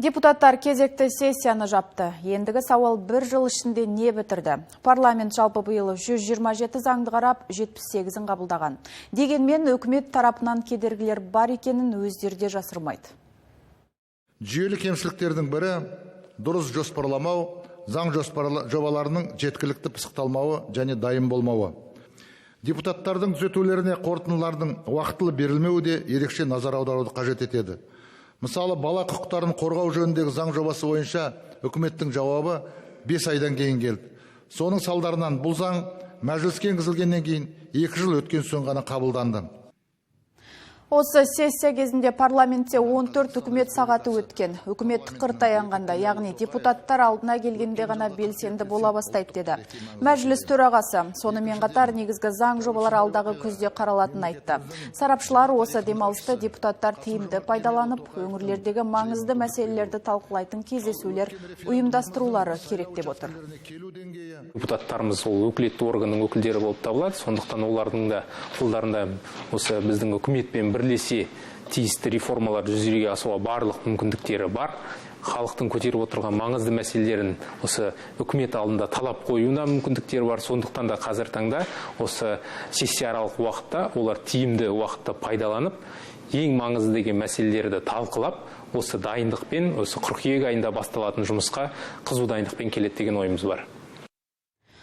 Депутаттар кезекті сессияны жапты. Ендігі сауал бір жыл ішінде не бітірді? Парламент жалпы биыл 127 заңды қарап, 78-ін қабылдаған. Дегенмен үкімет тарапынан кедергілер бар екенін өздерде жасырмайды. Жүйелі кемшіліктердің бірі дұрыс жоспарламау, заң жобаларының жеткілікті пысықталмауы және дайын болмауы. Депутаттардың түзетулеріне қорытындылардың уақытылы берілмеуі де ерекше назар аударуды қажет етеді. Мысалы, бала құқықтарын қорғау жөніндегі заң жобасы бойынша үкіметтің жауабы 5 айдан кейін келді. Соның салдарынан бұл заң мәжіліске енгізілгеннен кейін 2 жыл өткен соң ғана қабылданды. Осы сессия кезінде парламентте 14 үкімет сағаты өткен. Үкімет қыртаянғанда, яғни депутаттар алдына келгенде ғана белсенді бола бастайды деді. Мәжіліс төрағасы сонымен қатар негізгі заң жобалар алдағы күзде қаралатын айтты. Сарапшылар осы демалысты депутаттар тиімді пайдаланып, өңірлердегі маңызды мәселелерді талқылайтын кездесулер ұйымдастырулары керек деп отыр. Депутаттарымыз ол өкілетті органның өкілдері болып табылады, сондықтан олардың да қолдарында осы біздің үкіметпен бірлесе тиісті реформаларды жүзеге асыруға барлық мүмкіндіктері бар. Халықтың көтеріп отырған маңызды мәселелерін осы үкімет алдында талап қоюына мүмкіндіктері бар. Сондықтан да қазір таңда осы сессиялық уақытта олар тиімді уақытта пайдаланып, ең маңызды деген мәселелерді талқылап, осы дайындықпен, осы қыркүйек айында басталатын жұмысқа қызу дайындықпен келеді деген ойымыз бар.